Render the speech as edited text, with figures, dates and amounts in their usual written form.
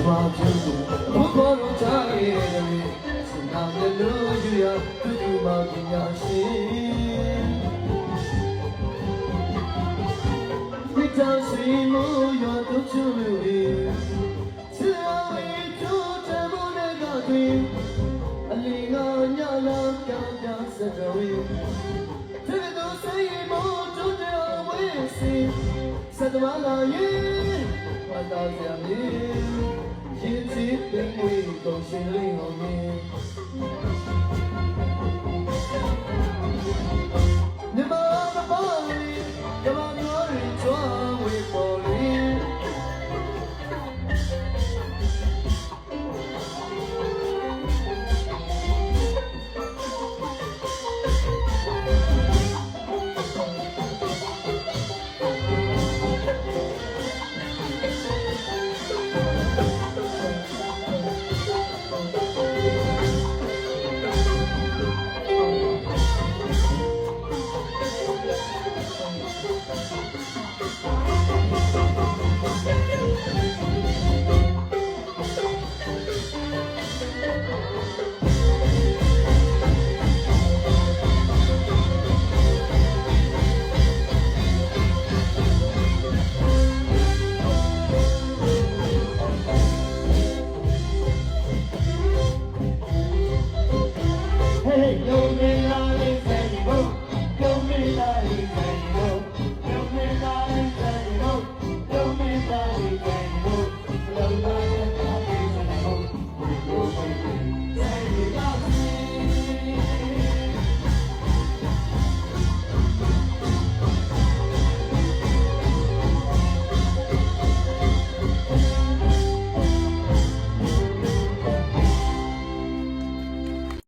ဘာပြုလို့ဘုရားတော်ချရဲ့စနာမလို့ယူရသူ့မှာပညာရှင်မိသားစုမို့ရတော့ချလို့စရာဝေတို့တမိုးနဲ့ကတွင်အလင်းကညလာကြောင်ကြောင်စကြဝဠာသူတို့စိတ်မို့တို့တော်ဝေးစီစတမလာရဲ့ဘာသာစရာမြေရင်စီပင်ဝေးကုန်ရှင်လေးဟောမင်းမြမပါလီကမမျိုးရီချွာဝေးပေါ်လီ